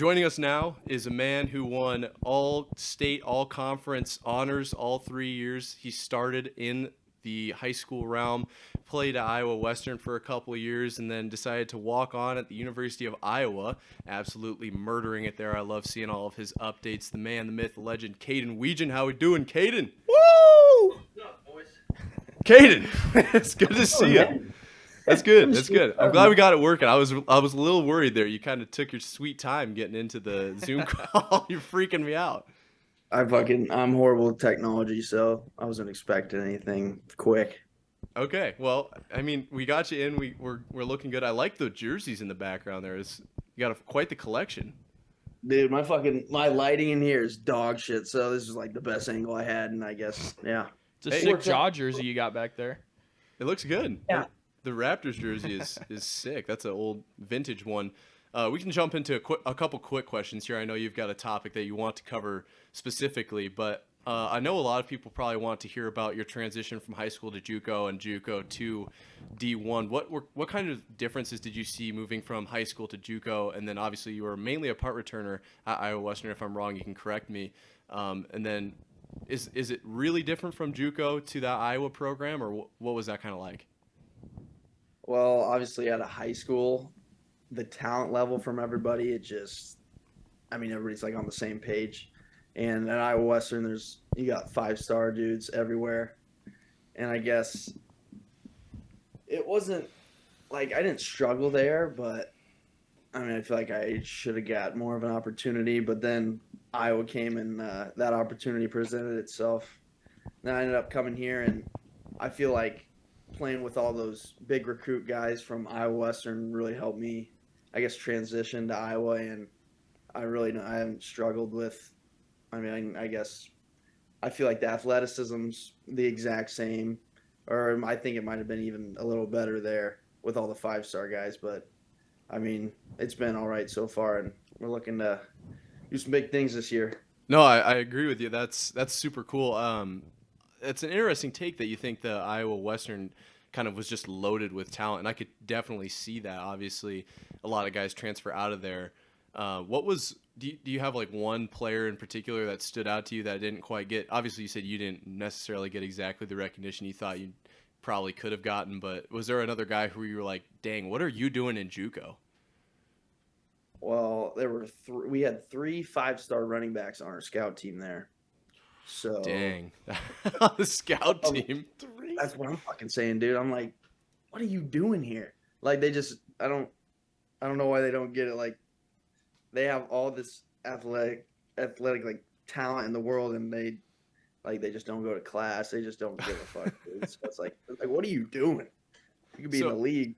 Joining us now is a man who won all state, all conference honors all 3 years. He started in the high school realm, played at Iowa Western for a couple of years, and then decided to walk on at the University of Iowa, absolutely murdering it there. I love seeing all of his updates. The man, the myth, the legend, Kaden Wetjen. How we doing, Kaden? Woo! What's up, boys? Kaden, it's good to see you. That's good. That's good. I'm glad we got it working. I was a little worried there. You kind of took your sweet time getting into the Zoom call. You're freaking me out. I'm horrible with technology, so I wasn't expecting anything quick. Okay. Well, I mean, we got you in. We're looking good. I like the jerseys in the background there. You got quite the collection. Dude, my lighting in here is dog shit, so this is like the best angle I had, and I guess, yeah. It's a Hey, sick jaw jersey you got back there. It looks good. Yeah. The Raptors jersey is sick. That's an old vintage one. We can jump into a couple quick questions here. I know you've got a topic that you want to cover specifically, but I know a lot of people probably want to hear about your transition from high school to JUCO and JUCO to D1. What kind of differences did you see moving from high school to JUCO? And then obviously you were mainly a punt returner at Iowa Western. If I'm wrong, you can correct me. And then is it really different from JUCO to that Iowa program, or what was that kind of like? Well, obviously out of high school, the talent level from everybody, everybody's like on the same page. And at Iowa Western, you got 5-star dudes everywhere. And I guess it wasn't like I didn't struggle there, but I feel like I should have got more of an opportunity. But then Iowa came and that opportunity presented itself. Then I ended up coming here, and I feel like playing with all those big recruit guys from Iowa Western really helped me, I guess, transition to Iowa. And I haven't struggled with. I guess I feel like the athleticism's the exact same, or I think it might have been even a little better there with all the 5-star guys. But it's been all right so far, and we're looking to do some big things this year. No, I agree with you. That's super cool. It's an interesting take that you think the Iowa Western kind of was just loaded with talent, and I could definitely see that. Obviously, a lot of guys transfer out of there. Do you have like one player in particular that stood out to you that didn't quite get? Obviously, you said you didn't necessarily get exactly the recognition you thought you probably could have gotten, but was there another guy who you were like, dang, what are you doing in JUCO? Well, we had 3 5-star running backs on our scout team there. So Dang. The scout team. 3. That's what I'm fucking saying, dude. I'm like, what are you doing here? Like I don't know why they don't get it. Like they have all this athletic like talent in the world, and they just don't go to class. They just don't give a fuck. So it's like what are you doing? You could be in the league.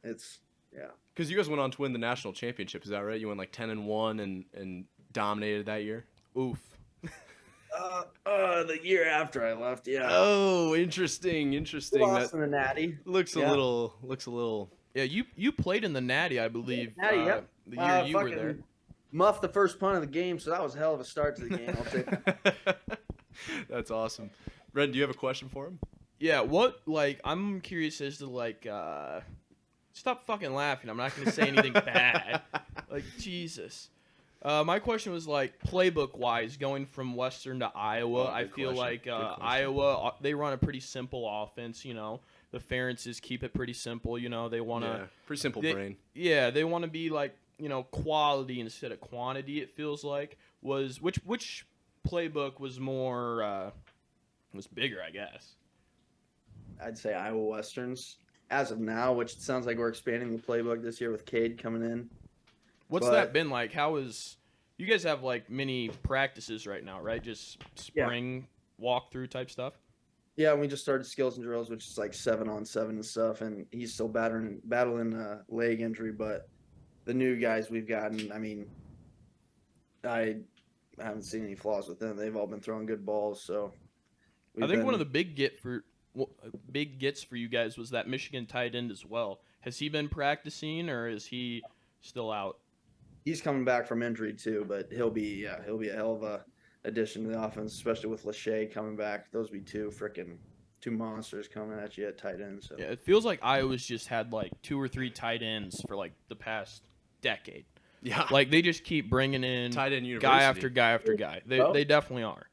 Yeah. Because you guys went on to win the national championship, is that right? You went like 10-1 and dominated that year. Oof. The year after I left, yeah. Oh, interesting. Lost in the Natty. Looks a little. Yeah, you played in the Natty, I believe. Natty, yep. The year you were there. Muffed the first punt of the game, so that was a hell of a start to the game. I'll take that. That's awesome. Ren, do you have a question for him? Yeah, I'm curious as to stop fucking laughing. I'm not going to say anything bad. Like, Jesus. My question was playbook wise, going from Western to Iowa. I feel like Iowa, they run a pretty simple offense. The Ferences keep it pretty simple. They want to pretty simple brain. Yeah, they want to be quality instead of quantity. It feels like which playbook was more was bigger, I guess. I'd say Iowa Westerns as of now, which it sounds like we're expanding the playbook this year with Cade coming in. What's that been like? You guys have mini practices right now, right? Just spring walkthrough type stuff? Yeah, we just started skills and drills, which is like 7-on-7 and stuff, and he's still battling a leg injury, but the new guys we've gotten, I haven't seen any flaws with them. They've all been throwing good balls, so I think one of the big gets for you guys was that Michigan tight end as well. Has he been practicing, or is he still out? He's coming back from injury too, but he'll be a hell of a addition to the offense, especially with Lachey coming back. Those would be two monsters coming at you at tight end. So yeah, it feels like Iowa's just had 2 or 3 tight ends for the past decade. Yeah. Like they just keep bringing in Tight end university. guy after guy after guy. They definitely are.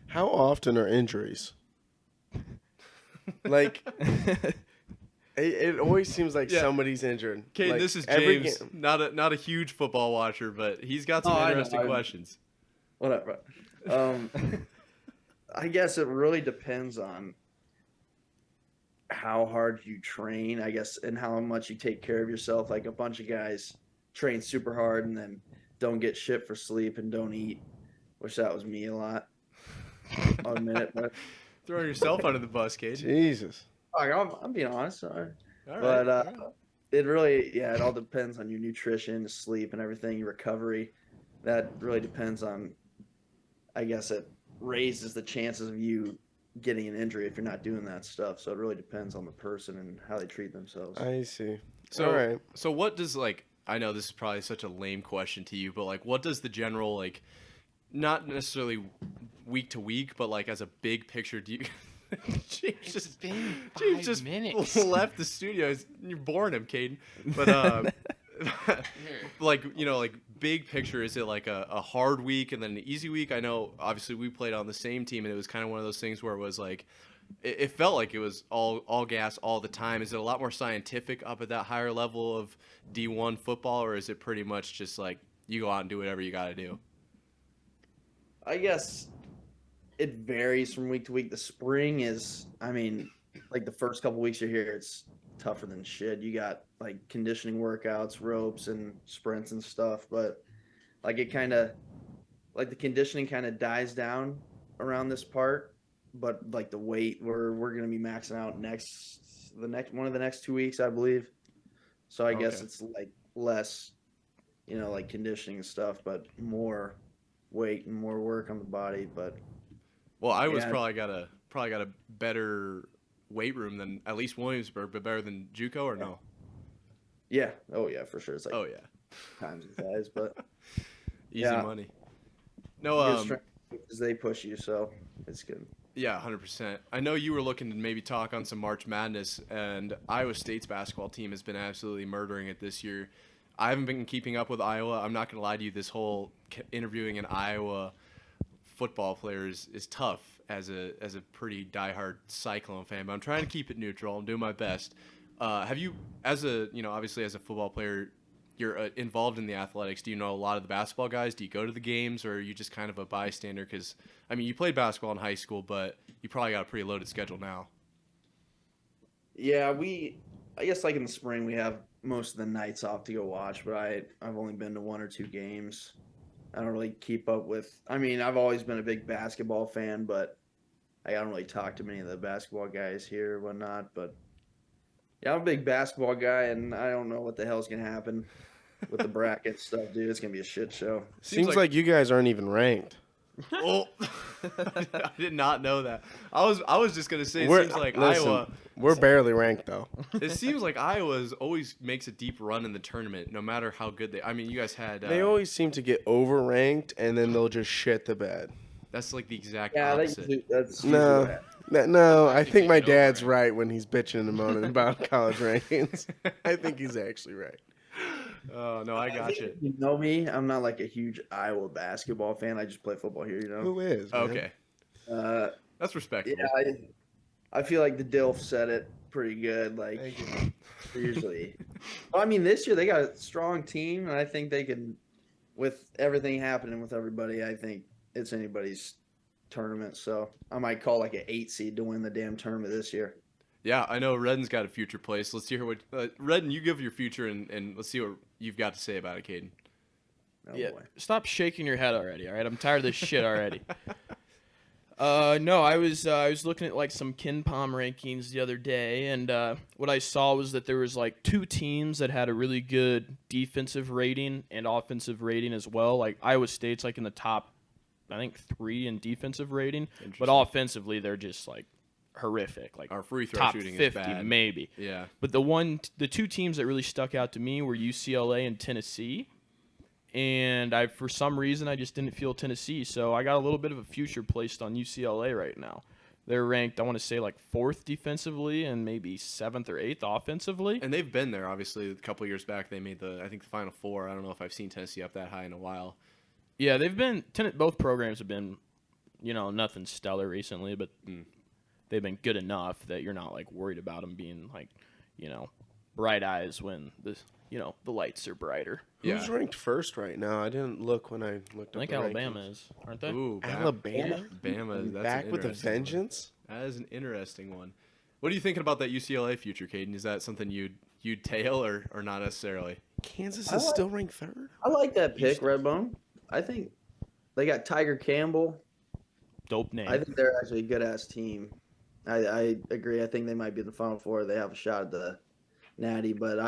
How often are injuries? Like, it always seems like somebody's injured. Kaden, like, this is every James. game. Not a huge football watcher, but he's got some I know. interesting questions. Whatever. I guess it really depends on how hard you train, I guess, and how much you take care of yourself. Like a bunch of guys train super hard and then don't get shit for sleep and don't eat. Wish that was me a lot. I'll admit it, but Throwing yourself under the bus, Kaden. Jesus. I'm being honest. All right. All right. But all right. it really, it all depends on your nutrition, sleep, and everything, your recovery. That really depends on, I guess it raises the chances of you getting an injury if you're not doing that stuff. So it really depends on the person and how they treat themselves. I see. So, All right. So what does I know this is probably such a lame question to you, but what does the general not necessarily week to week, but as a big picture, do you? James just minutes. left the studio. You're boring him, Kaden. But big picture, is it a hard week and then an easy week? I know obviously we played on the same team and it was kind of one of those things where it was it felt like it was all gas all the time. Is it a lot more scientific up at that higher level of D1 football, or is it pretty much just you go out and do whatever you got to do? I guess it varies from week to week. The spring is, the first couple weeks you're here, it's tougher than shit. You got conditioning workouts, ropes and sprints and stuff, but it kind of the conditioning kind of dies down around this part, but the weight we're going to be maxing out one of the next 2 weeks, I believe. So I guess it's less, conditioning and stuff, but more weight and more work on the body. But Iowa's probably got a better weight room than at least Williamsburg, but better than JUCO, or no? Yeah. Oh yeah, for sure. It's times the size, but easy money. No, because they push you, so it's good. Yeah, 100%. I know you were looking to maybe talk on some March Madness, and Iowa State's basketball team has been absolutely murdering it this year. I haven't been keeping up with Iowa. I'm not going to lie to you. This whole interviewing an Iowa football player is tough as a pretty diehard Cyclone fan, but I'm trying to keep it neutral. I'm doing my best. Have you, obviously as a football player, you're involved in the athletics. Do you know a lot of the basketball guys? Do you go to the games, or are you just kind of a bystander? Because, you played basketball in high school, but you probably got a pretty loaded schedule now. Yeah, I guess in the spring we have most of the nights off to go watch, but I've only been to 1 or 2 games. I don't really keep up with. I've always been a big basketball fan, but I don't really talk to many of the basketball guys here or whatnot. But yeah, I'm a big basketball guy, and I don't know what the hell's gonna happen with the bracket stuff, dude. It's gonna be a shit show. Seems like you guys aren't even ranked. Oh, I did not know that. I was just gonna say, seems like Iowa. We're barely ranked though. It seems like Iowa always makes a deep run in the tournament, no matter how good they. You guys had. They always seem to get overranked, and then they'll just shit the bed. That's the exact Yeah, opposite. that's No, I think my dad's right when he's bitching and moaning about college rankings. I think he's actually right. Oh no, I got you. You know me, I'm not a huge Iowa basketball fan. I just play football here, Who is? Man? Okay, that's respectable. Yeah, I feel like the DILF said it pretty good. Usually, this year they got a strong team, and I think they can, with everything happening with everybody. I think it's anybody's tournament. So I might call an 8 seed to win the damn tournament this year. Yeah, I know Redden's got a future place. Let's hear what Redden, you give your future, and let's see what you've got to say about it, Kaden. Yeah, Boy. stop shaking your head already. All right, I'm tired of this shit already. No, I was looking at some KenPom rankings the other day, and what I saw was that there was 2 teams that had a really good defensive rating and offensive rating as well. Iowa State's in the top, I think 3 in defensive rating, but offensively they're just horrific. Our free throw top shooting 50 is bad. maybe. Yeah. But the 2 teams that really stuck out to me were UCLA and Tennessee. And for some reason, I just didn't feel Tennessee, so I got a little bit of a future placed on UCLA right now. They're ranked, I want to say, like 4th defensively and maybe 7th or 8th offensively. And they've been there, obviously. A couple years back, they made the Final Four. I don't know if I've seen Tennessee up that high in a while. Yeah, both programs have been, nothing stellar recently, but they've been good enough that you're not like worried about them being like, bright eyes when the lights are brighter. Who's ranked first right now? I didn't look when I looked up. I think the Alabama rankings. is, aren't they? Ooh, Alabama? Bama, that's Back an with a interesting one. vengeance? That is an interesting one. What are you thinking about that UCLA future, Kaden? Is that something you'd tail or not necessarily? Kansas is still ranked 3rd? I like that pick, Redbone. I think they got Tiger Campbell. Dope name. I think they're actually a good-ass team. I agree. I think they might be in the Final Four. They have a shot at the Natty, but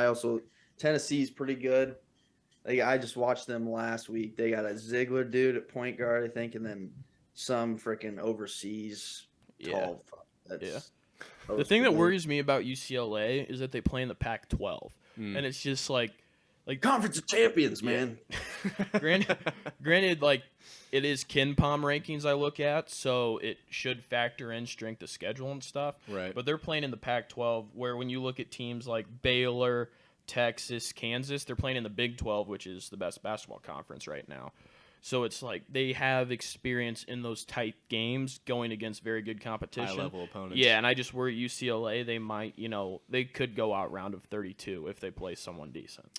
Tennessee's pretty good. I just watched them last week. They got a Ziegler dude at point guard, I think, and then some freaking overseas tall. The thing that worries me about UCLA is that they play in the Pac-12, and it's just like Conference of Champions, man. Granted, like it is Ken Palm rankings I look at, so it should factor in strength of schedule and stuff. Right. But they're playing in the Pac-12, where when you look at teams like Baylor, Texas, Kansas, they're playing in the Big 12, which is the best basketball conference right now. So it's like they have experience in those tight games going against very good competition. High-level opponents. Yeah, and I just worry UCLA, they might, they could go out round of 32 if they play someone decent.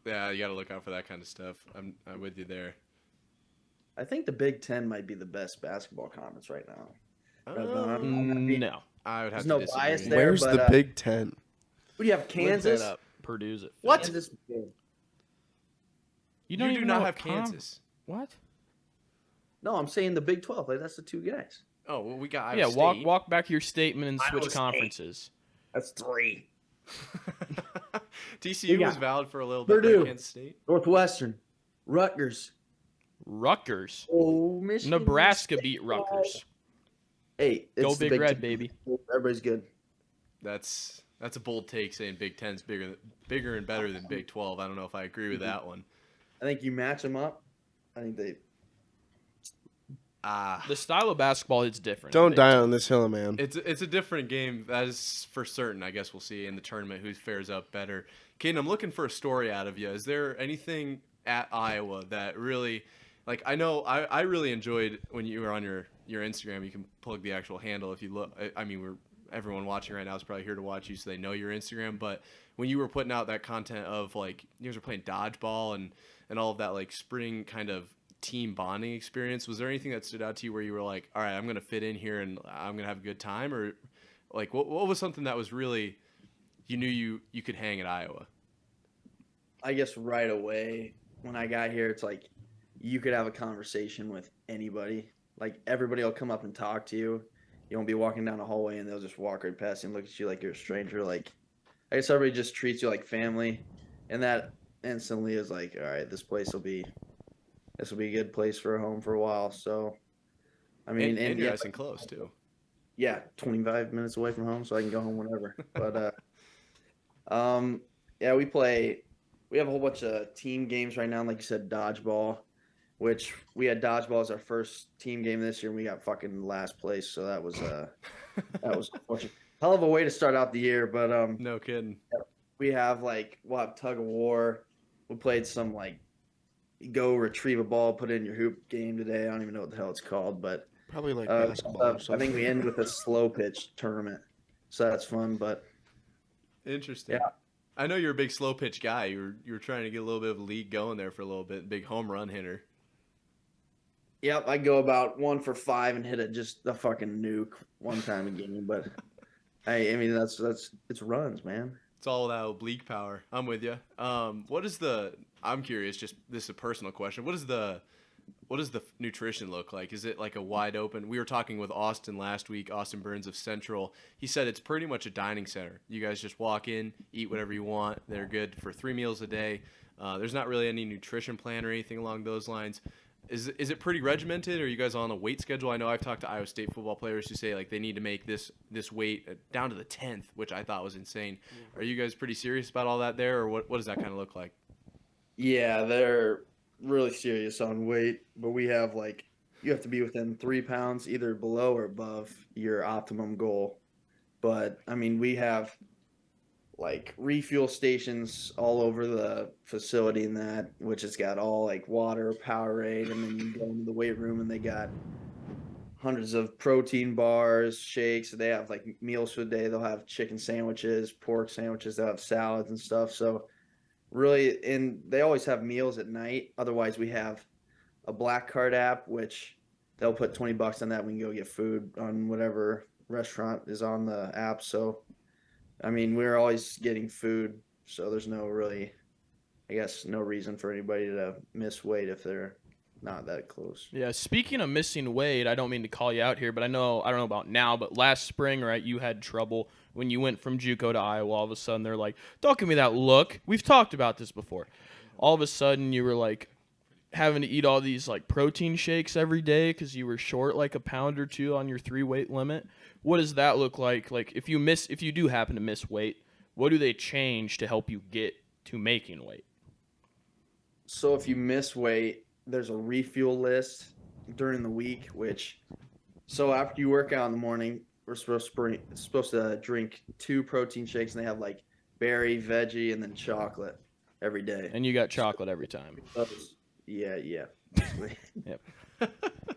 Yeah, you got to look out for that kind of stuff. I'm with you there. I think the Big Ten might be the best basketball conference right now. No. I would have There's to no disagree. bias there. Where's the Big Ten? What do you have, Kansas? Look that up. Purdue's it. What? Kansas. You do even not know have what Kansas. What? No, I'm saying the Big 12. Like, that's the 2 guys. Oh, well, we got Yeah, Iowa State. walk back your statement and Iowa switch State. conferences. That's 3. TCU got was valid for a little bit. Purdue. But Kansas State. Northwestern. Rutgers. Rutgers. Oh, Michigan. Nebraska beat Rutgers. Hey, it's Go the Big Red, Ten. baby. Everybody's good. That's a bold take saying Big Ten's bigger and better than Big 12. I don't know if I agree with that one. I think you match them up. I think they. The style of basketball is different. Don't die on this hill, man. It's a different game. That is for certain. I guess we'll see in the tournament who fares up better. Kaden, I'm looking for a story out of you. Is there anything at Iowa that really, like, I know I really enjoyed when you were on your Instagram. You can plug the actual handle if you look. I mean, everyone watching right now is probably here to watch you, so they know your Instagram. But when you were putting out that content of, like, you guys were playing dodgeball and all of that, like, spring kind of team bonding experience, was there anything that stood out to you where you were like, all right, I'm going to fit in here and I'm going to have a good time? Or, like, what was something that was really, you knew you could hang at Iowa? I guess right away when I got here, it's like you could have a conversation with anybody. Like, everybody will come up and talk to you. You won't be walking down a hallway and they'll just walk right past you and look at you like you're a stranger. Like, I guess everybody just treats you like family. And that instantly is like, all right, this will be a good place for a home for a while. So, I mean, and you're nice and close too. Yeah, 25 minutes away from home, so I can go home whenever. But yeah, we have a whole bunch of team games right now. Like you said, dodgeball, which we had dodgeball as our first team game this year, and we got fucking last place. So that was unfortunate. Hell of a way to start out the year. But No kidding. we'll have tug of war. We played some like go retrieve a ball, put it in your hoop game today. I don't even know what the hell it's called, but Probably like basketball or I something. think we end with a slow pitch tournament, so that's fun. But Interesting. Yeah. I know you're a big slow pitch guy. You were trying to get a little bit of a lead going there for a little bit. Big home run hitter. yep, I go about 1 for 5 and hit it just a fucking nuke one time a game. But I mean that's it's runs, man. It's all that oblique power. I'm with you. I'm curious, just this is a personal question. What does the nutrition look like? Is it like a wide open? We were talking with Austin last week, Austin Burns of Central. He said it's pretty much a dining center. You guys just walk in, eat whatever you want. They're good for 3 meals a day. There's not really any nutrition plan or anything along those lines. Is it pretty regimented? Or are you guys on a weight schedule? I know I've talked to Iowa State football players who say like they need to make this weight down to the 10th, which I thought was insane. Are you guys pretty serious about all that there, or what does that kind of look like? Yeah, they're really serious on weight, but we have like you have to be within 3 pounds, either below or above your optimum goal. But I mean, we have like refuel stations all over the facility and that, which has got all like water, Powerade, and then you go into the weight room and they got hundreds of protein bars, shakes. They have like meals for the day. They'll have chicken sandwiches, pork sandwiches. They'll have salads and stuff. So really, and they always have meals at night. Otherwise, we have a black card app, which they'll put $20 on that. We can go get food on whatever restaurant is on the app. So, I mean, we're always getting food. So there's no really, I guess, no reason for anybody to miss weight if they're not that close. Yeah, speaking of missing weight, I don't mean to call you out here, but I don't know about now, but last spring, right, you had trouble when you went from JUCO to Iowa. All of a sudden, they're like, don't give me that look. We've talked about this before. All of a sudden, you were like having to eat all these like protein shakes every day because you were short like a pound or two on your 3 weight limit. What does that look like? Like if you do happen to miss weight, what do they change to help you get to making weight? So if you miss weight, there's a refuel list during the week, so after you work out in the morning, we're supposed to drink 2 protein shakes, and they have like berry, veggie, and then chocolate every day. And you got chocolate every time. Yeah. Yep.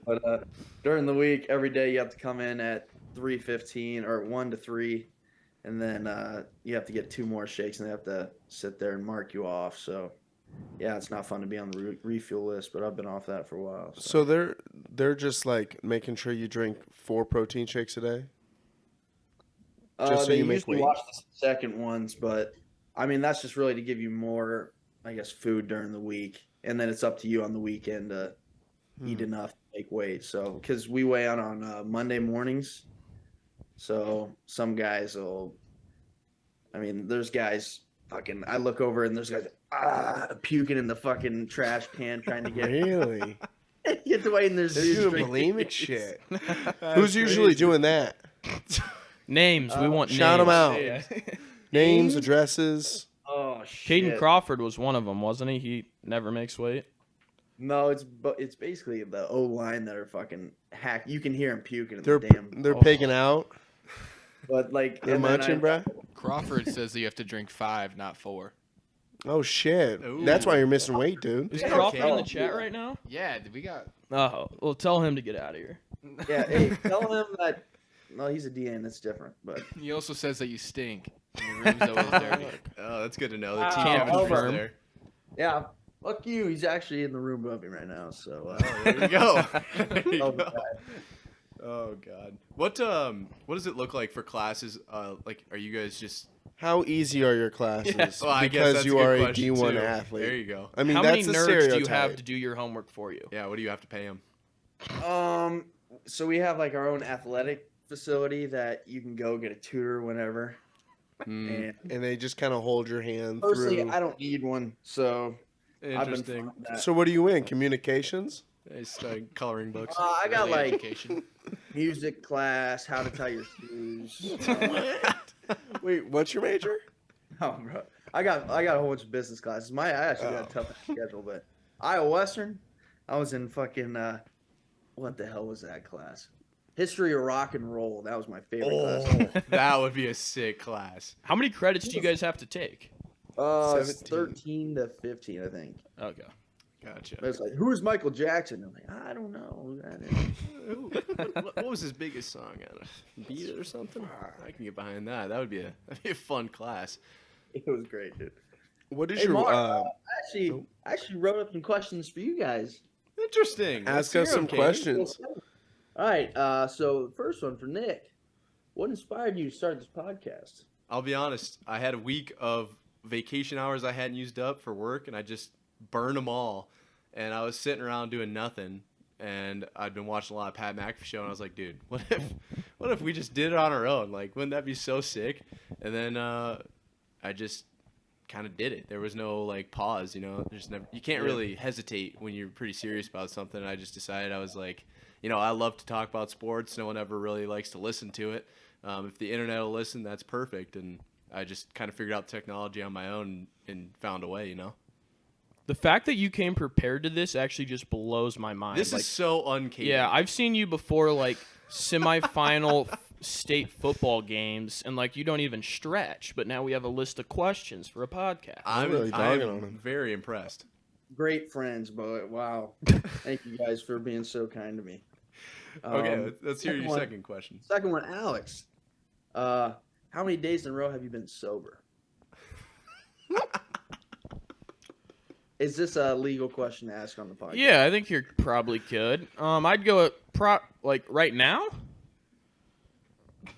But during the week, every day you have to come in at 3:15 or 1 to 3, and then you have to get 2 more shakes, and they have to sit there and mark you off. So yeah, it's not fun to be on the refuel list, but I've been off that for a while. So they're just like making sure you drink 4 protein shakes a day? Just so they you make usually weight? watch the second ones, but I mean that's just really to give you more, I guess, food during the week, and then it's up to you on the weekend to eat enough to make weight. So because we weigh out on Monday mornings, so some guys will. I mean, there's guys fucking. I look over and there's guys puking in the fucking trash can trying to get Really? get the weight, and there's They're dudes doing drinking- bulimic shit. Who's usually doing that? Names. We want Shout names. 'em out. Yeah. Names, addresses. Oh shit! Caden Crawford was one of them, wasn't he? He never makes weight. No, it's basically the O line that are fucking hack. You can hear them puking in They're the damn. they're pigging out. But like They're and then munching, bruh. Crawford says that you have to drink 5, not 4. Oh shit! Ooh. That's why you're missing weight, dude. Is Yeah, Crawford in Caden. the chat right now? Yeah, we got. Oh, well, tell him to get out of here. Yeah, hey, tell him that. No, he's a DN. That's different. But He also says that you stink. And your room's always dirty. Oh, that's good to know. The Wow. team Can't confirmed confirm. there. yeah, fuck you. He's actually in the room above me right now. So There you go. There you oh, go. Oh god. What does it look like for classes? Like, are you guys just? How easy are your classes? Well, I guess because that's you a good are a question, D1 too. athlete. There you go. I mean, How that's many the nerds stereotype. do you have to do your homework for you? Yeah. What do you have to pay them? So we have like our own athletic facility that you can go get a tutor whenever. Mm, And And they just kind of hold your hand personally, through. I don't need one. So I've been interesting. fine with that. So what are you in? Communications? Nice coloring books. I got Early like education. music class, how to tie your shoes. Wait, what's your major? Oh, bro. I got a whole bunch of business classes. I actually got a tough schedule, but Iowa Western, I was in fucking what the hell was that class? History of rock and roll. That was my favorite class. That would be a sick class. How many credits do you guys have to take? 13 17. to 15, I think. Okay. Gotcha. But it's like, who is Michael Jackson? I'm like, I don't know who that is. What was his biggest song? Beat It or something? I can get behind that. That'd be a fun class. It was great, dude. What is Hey, your Marv, I actually wrote up some questions for you guys. Interesting. ask Let's us hear some 'em, Kane. questions? All right. So the first one for Nick. What inspired you to start this podcast? I'll be honest. I had a week of vacation hours I hadn't used up for work, and I just burned them all. And I was sitting around doing nothing, and I'd been watching a lot of Pat McAfee show, and I was like, dude, what if we just did it on our own? Like, wouldn't that be so sick? And then I just kind of did it. There was no like pause, you know. There's never, you can't really hesitate when you're pretty serious about something. I just decided, I was like, you know, I love to talk about sports. No one ever really likes to listen to it. If the internet will listen, that's perfect. And I just kind of figured out technology on my own and found a way, you know. The fact that you came prepared to this actually just blows my mind. This is so uncatered. Yeah, I've seen you before, like, semifinal state football games, and, like, you don't even stretch. But now we have a list of questions for a podcast. I'm really dogging on I'm him. very impressed. Great friends, but wow. Thank you guys for being so kind to me. Okay, let's hear your one. second question. Second one, Alex. How many days in a row have you been sober? Is this a legal question to ask on the podcast? Yeah, I think you probably could. I'd go like right now.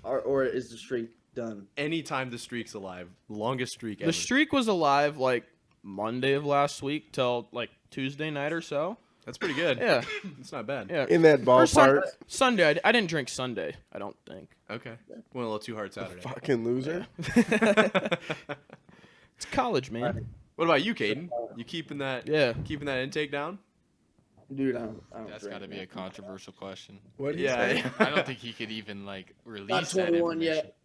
Or is the streak done? Anytime the streak's alive, longest streak ever. The streak was alive like Monday of last week till like Tuesday night or so. That's pretty good. Yeah, It's not bad. yeah. In that Or ballpark. Sunday, I didn't drink Sunday. I don't think. Okay. Went a little too hard Saturday. Fucking loser. It's college, man. What about you, Kaden? You keeping that Yeah. intake down? Dude, I don't That's drink, got to be man. a controversial question. What do you say? I don't think he could even like release Not that 21 information. yet.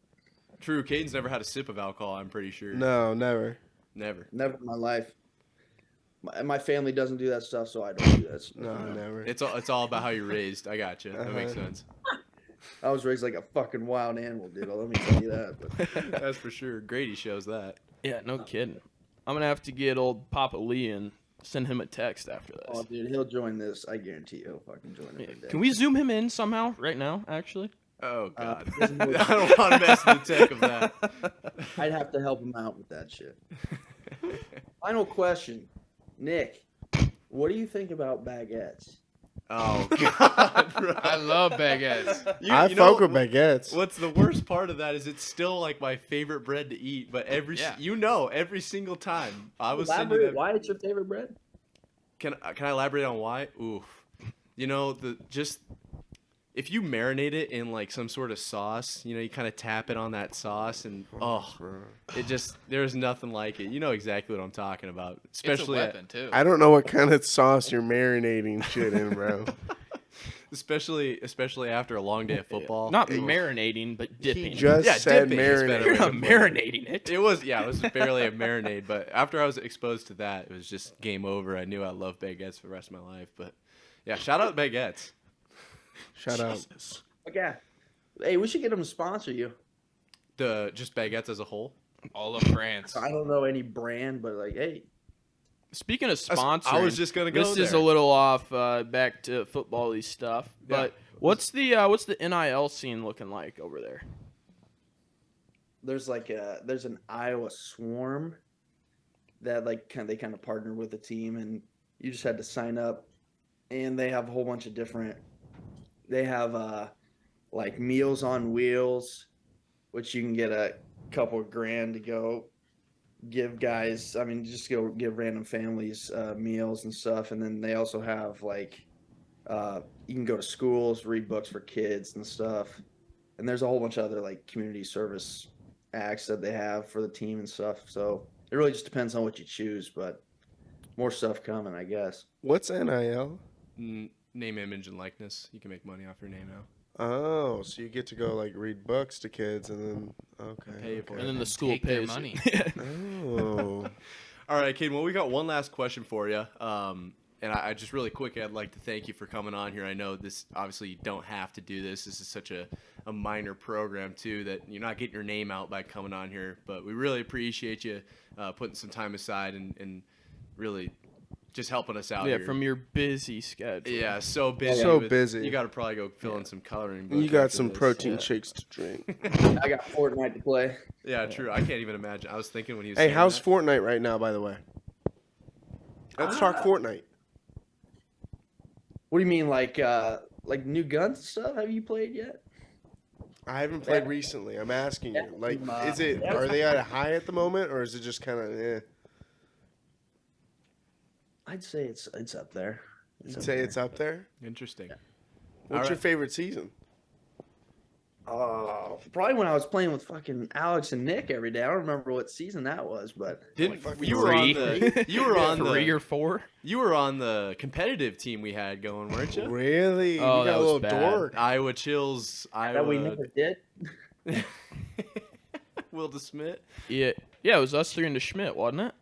True. Caden's never had a sip of alcohol, I'm pretty sure. No, never. Never. Never in my life. My family doesn't do that stuff, so I don't do that stuff. No, never. It's all about how you're raised. I got you. That makes Uh-huh. sense. I was raised like a fucking wild animal, dude. Let me tell you that. But That's for sure. Grady shows that. Yeah, no kidding. I'm gonna have to get old Papa Lee and send him a text after this. oh, dude, he'll join this. I guarantee you, he'll fucking join Yeah. every day. Can we zoom him in somehow right now? Actually. Oh God. Uh, I don't want to mess with the tech of that. I'd have to help him out with that shit. Final question, Nick. What do you think about baguettes? Oh God, bro. I love baguettes. I you know fuck with baguettes. What's the worst part of that is it's still like my favorite bread to eat, but every single time I was sending Elaborate that. why it's your favorite bread? Can I elaborate on why? Oof. You know, if you marinate it in like some sort of sauce, you know, you kind of tap it on that sauce and it just there's nothing like it. You know exactly what I'm talking about. Especially it's a weapon too. I don't know what kind of sauce you're marinating shit in, bro. especially after a long day of football. Not It was- marinating, but He dipping. just Yeah, said dipping is better. marinate. You're not marinating it. It was barely a marinade, but after I was exposed to that, it was just game over. I knew I loved baguettes for the rest of my life. But yeah, shout out baguettes. Shut up. Okay. Hey, we should get them to sponsor you. Just baguettes as a whole. All of France. I don't know any brand, but like, hey, Speaking of sponsoring, I was just gonna go this is a there. little off back to football-y stuff. But what's the NIL scene looking like over there? there's an Iowa Swarm that they kind of partner with the team, and you just had to sign up, and they have a whole bunch of different. They have like Meals on Wheels, which you can get a couple of grand to go give guys. I mean, just go give random families meals and stuff, and then they also have like you can go to schools, read books for kids and stuff, and there's a whole bunch of other like community service acts that they have for the team and stuff. So it really just depends on what you choose, but more stuff coming, I guess. What's NIL? Name, image, and likeness. You can make money off your name now. Oh, so you get to go like read books to kids and then Pay okay. for And then the And school take their pays money. Oh. All right, Caden. Well, we got one last question for you. And I just really quick, I'd like to thank you for coming on here. I know this, obviously, you don't have to do this. This is such a minor program, too, that you're not getting your name out by coming on here. But we really appreciate you putting some time aside and really just helping us out Yeah, here. from your busy schedule. Yeah, so busy. So busy. You got to probably go fill in some coloring And books you got after some this. protein Yeah. shakes to drink. I got Fortnite to play. Yeah, true. I can't even imagine. I was thinking when he was Hey, saying how's that. Fortnite right now, by the way? Let's talk Fortnite. What do you mean, like new guns and stuff? Have you played yet? I haven't played recently. I'm asking you. Like, Yeah. are they at a high at the moment, or is it just kind of, I'd say it's up there. You'd say it's up there? Interesting. What's your right. favorite season? Probably when I was playing with fucking Alex and Nick every day. I don't remember what season that was, but Didn't fucking you were on three. the you were on 3 the or 4. you were on the competitive team we had going, weren't you? Really? Oh, you that got a was little bad. dork. Iowa Chills, that we Iowa never did. Will DeSmit. Yeah, it was us 3 and the Schmidt, wasn't it?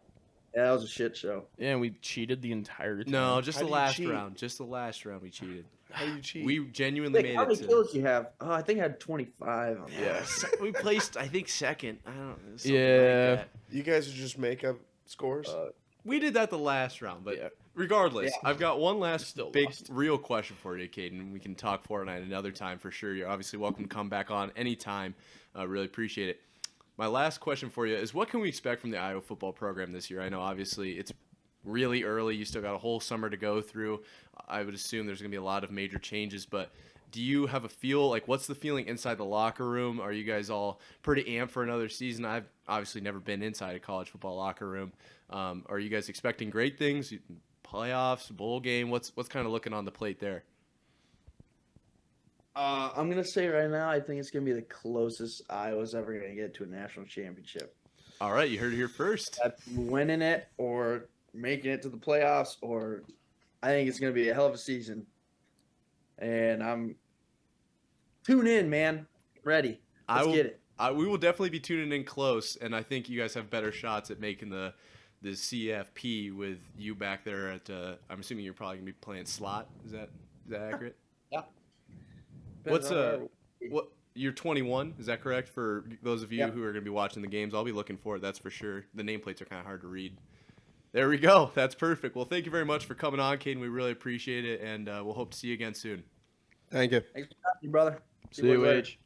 Yeah, that was a shit show. Yeah, and we cheated the entire time. No, just How the do you last cheat? round. Just the last round we cheated. How do you cheat? We genuinely Like, made how it many to. kills you have? Oh, I think I had 25. On Yeah, we placed I think second. I don't know. Something Yeah. Like that. You guys would just make up scores? We did that the last round, but Yeah. regardless, Yeah. I've got one last Still big lost. real question for you, Kaden. We can talk Fortnite another time for sure. You're obviously welcome to come back on anytime. Really appreciate it. My last question for you is, what can we expect from the Iowa football program this year? I know obviously it's really early. You still got a whole summer to go through. I would assume there's going to be a lot of major changes, but do you have a feel, like what's the feeling inside the locker room? Are you guys all pretty amped for another season? I've obviously never been inside a college football locker room. Are you guys expecting great things? Playoffs, bowl game? What's kind of looking on the plate there? I'm gonna say right now, I think it's gonna be the closest Iowa's ever gonna get to a national championship. All right, you heard it here first. That's winning it or making it to the playoffs, or I think it's gonna be a hell of a season. And I'm tune in, man. Ready. Let's get it. We will definitely be tuning in close, and I think you guys have better shots at making the CFP with you back there at. I'm assuming you're probably gonna be playing slot. Is that accurate? Yeah. What's what? You're 21, is that correct? For those of you Yeah. who are gonna be watching the games, I'll be looking for it. That's for sure. The nameplates are kind of hard to read. There we go. That's perfect. Well, thank you very much for coming on, Kaden. We really appreciate it, and we'll hope to see you again soon. Thank you. Thanks for having me, brother. See you, boys later. H.